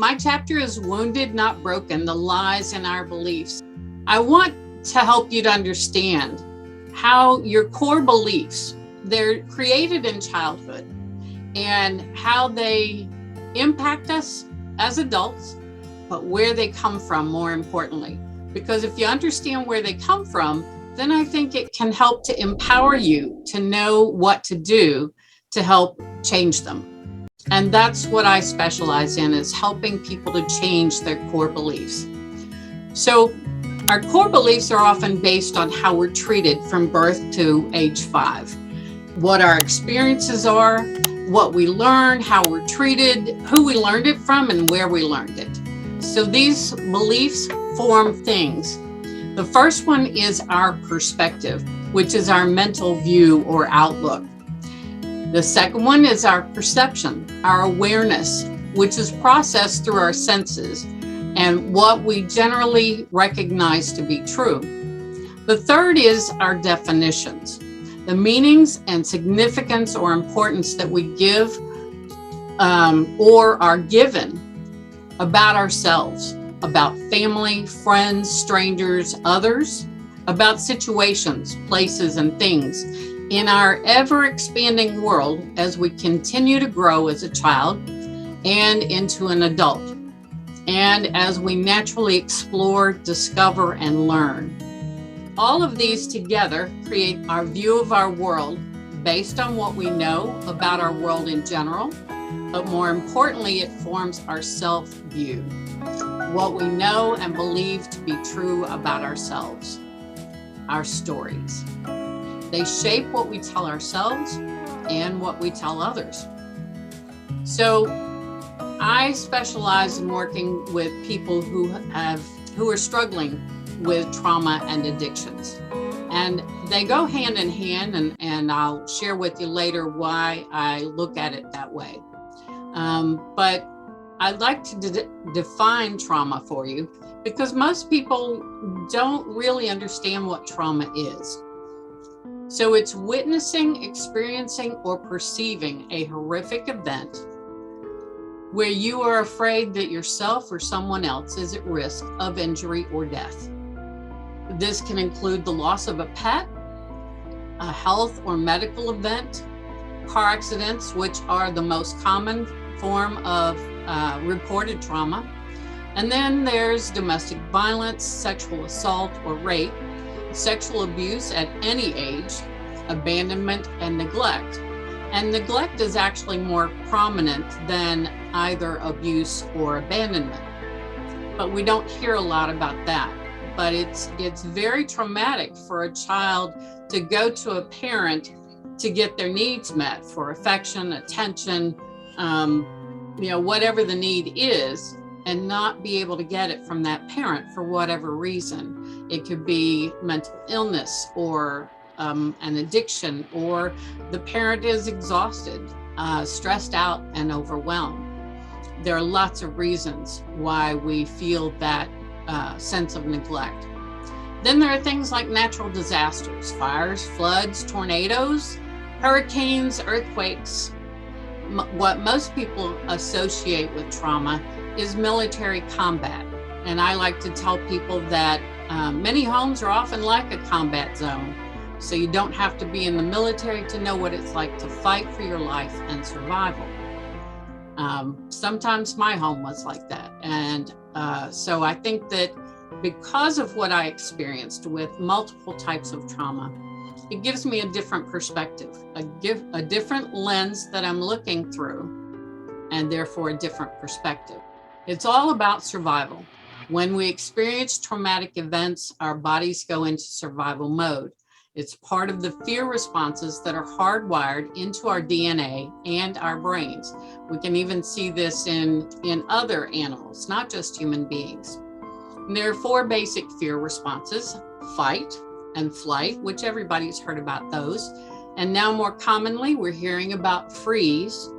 My chapter is Wounded, Not Broken, the Lies in Our Beliefs. I want to help you to understand how your core beliefs, they're created in childhood and how they impact us as adults, but where they come from more importantly. Because if you understand where they come from, then I think it can help to empower you to know what to do to help change them. And that's what I specialize in, is helping people to change their core beliefs. So our core beliefs are often based on how we're treated from birth to age 5. What our experiences are, what we learn, how we're treated, who we learned it from, and where we learned it. So these beliefs form things. The first one is our perspective, which is our mental view or outlook. The second one is our perception, our awareness, which is processed through our senses and what we generally recognize to be true. The third is our definitions, the meanings and significance or importance that we give or are given about ourselves, about family, friends, strangers, others, about situations, places, and things in our ever-expanding world as we continue to grow as a child and into an adult, and as we naturally explore, discover, and learn. All of these together create our view of our world based on what we know about our world in general, but more importantly, it forms our self-view, what we know and believe to be true about ourselves, our stories. They shape what we tell ourselves and what we tell others. So I specialize in working with people who are struggling with trauma and addictions. And they go hand in hand, and I'll share with you later why I look at it that way. But I'd like to define trauma for you, because most people don't really understand what trauma is. So it's witnessing, experiencing, or perceiving a horrific event where you are afraid that yourself or someone else is at risk of injury or death. This can include the loss of a pet, a health or medical event, car accidents, which are the most common form of reported trauma. And then there's domestic violence, sexual assault or rape, sexual abuse at any age, abandonment, and neglect. And neglect is actually more prominent than either abuse or abandonment. But we don't hear a lot about that. But it's very traumatic for a child to go to a parent to get their needs met for affection, attention, whatever the need is, and not be able to get it from that parent for whatever reason. It could be mental illness or an addiction, or the parent is exhausted, stressed out, and overwhelmed. There are lots of reasons why we feel that sense of neglect. Then there are things like natural disasters, fires, floods, tornadoes, hurricanes, earthquakes. What most people associate with trauma is military combat. And I like to tell people that many homes are often like a combat zone. So you don't have to be in the military to know what it's like to fight for your life and survival. Sometimes my home was like that. And so I think that because of what I experienced with multiple types of trauma, it gives me a different perspective, a different lens that I'm looking through, and therefore a different perspective. It's all about survival. When we experience traumatic events, our bodies go into survival mode. It's part of the fear responses that are hardwired into our DNA and our brains. We can even see this in other animals, not just human beings. And there are 4 basic fear responses: fight and flight, which everybody's heard about those. And now more commonly, we're hearing about freeze.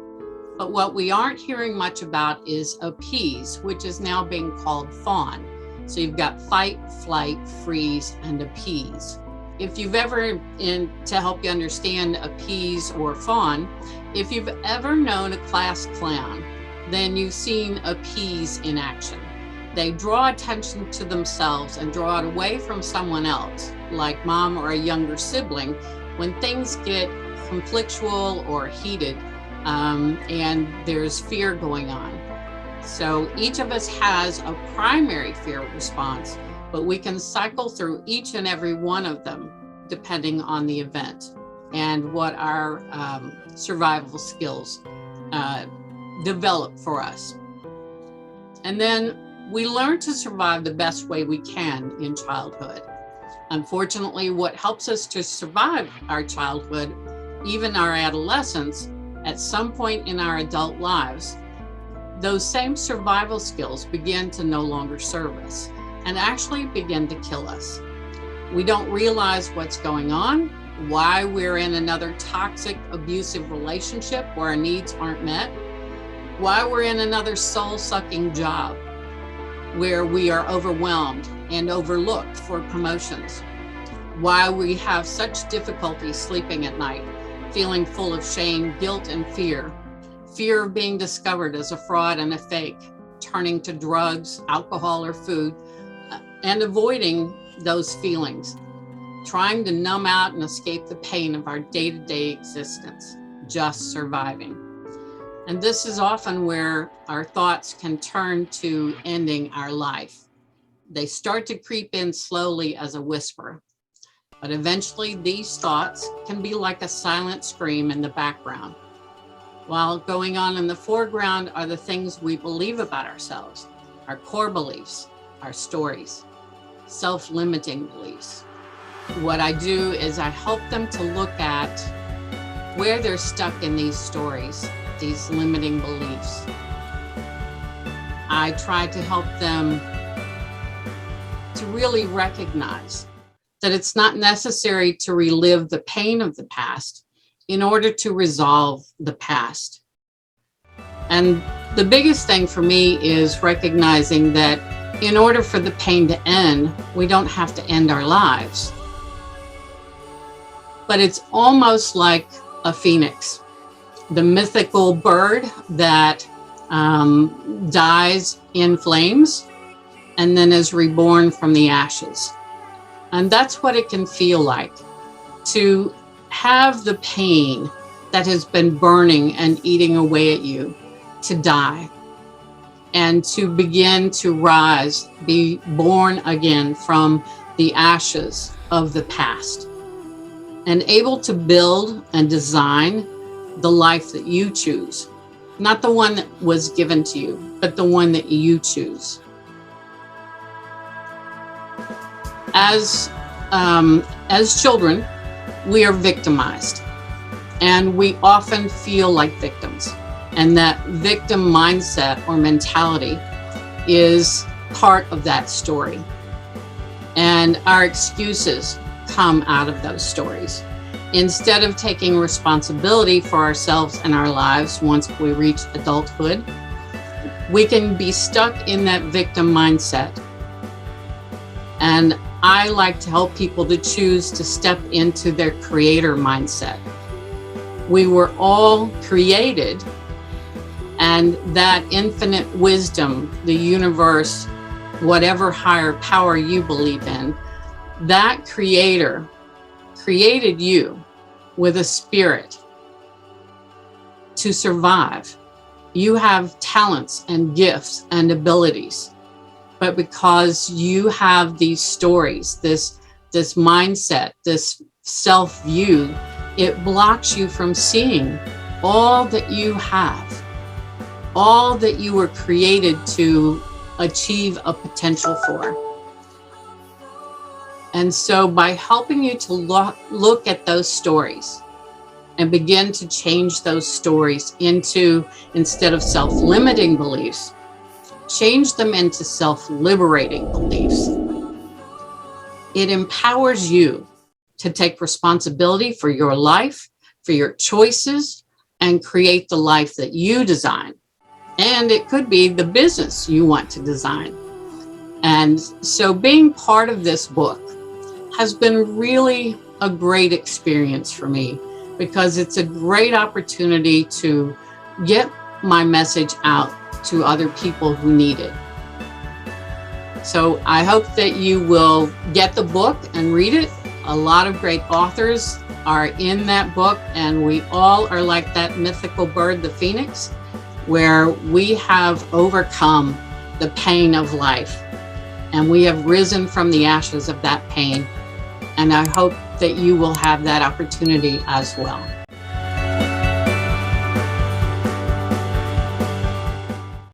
But what we aren't hearing much about is appease, which is now being called fawn. So you've got fight, flight, freeze, and appease. If you've ever, to help you understand appease or fawn, if you've ever known a class clown then you've seen appease in action. They draw attention to themselves and draw it away from someone else, like mom or a younger sibling, when things get conflictual or heated, and there's fear going on. So each of us has a primary fear response, but we can cycle through each and every one of them depending on the event and what our survival skills develop for us. And then we learn to survive the best way we can in childhood. Unfortunately, what helps us to survive our childhood, even our adolescence, at some point in our adult lives, those same survival skills begin to no longer serve us and actually begin to kill us. We don't realize what's going on, why we're in another toxic, abusive relationship where our needs aren't met, why we're in another soul-sucking job where we are overwhelmed and overlooked for promotions, why we have such difficulty sleeping at night, feeling full of shame, guilt, and fear of being discovered as a fraud and a fake, turning to drugs, alcohol, or food, and avoiding those feelings, trying to numb out and escape the pain of our day-to-day existence, just surviving. And this is often where our thoughts can turn to ending our life. They start to creep in slowly as a whisper, but eventually these thoughts can be like a silent scream in the background. While going on in the foreground are the things we believe about ourselves, our core beliefs, our stories, self-limiting beliefs. What I do is I help them to look at where they're stuck in these stories, these limiting beliefs. I try to help them to really recognize that it's not necessary to relive the pain of the past in order to resolve the past. And the biggest thing for me is recognizing that in order for the pain to end, we don't have to end our lives. But it's almost like a phoenix, the mythical bird that dies in flames and then is reborn from the ashes. And that's what it can feel like to have the pain that has been burning and eating away at you to die and to begin to rise, be born again from the ashes of the past and able to build and design the life that you choose, not the one that was given to you, but the one that you choose. As children, we are victimized, and we often feel like victims. And that victim mindset or mentality is part of that story. And our excuses come out of those stories. Instead of taking responsibility for ourselves and our lives once we reach adulthood, we can be stuck in that victim mindset. And I like to help people to choose to step into their creator mindset. We were all created, and that infinite wisdom, the universe, whatever higher power you believe in, that creator created you with a spirit to survive. You have talents and gifts and abilities. But because you have these stories, this mindset, this self-view, it blocks you from seeing all that you have, all that you were created to achieve a potential for. And so by helping you to look at those stories and begin to change those stories into, instead of self-limiting beliefs, change them into self-liberating beliefs. It empowers you to take responsibility for your life, for your choices, and create the life that you design. And it could be the business you want to design. And so being part of this book has been really a great experience for me, because it's a great opportunity to get my message out to other people who need it. So I hope that you will get the book and read it. A lot of great authors are in that book, and we all are like that mythical bird, the phoenix, where we have overcome the pain of life and we have risen from the ashes of that pain. And I hope that you will have that opportunity as well.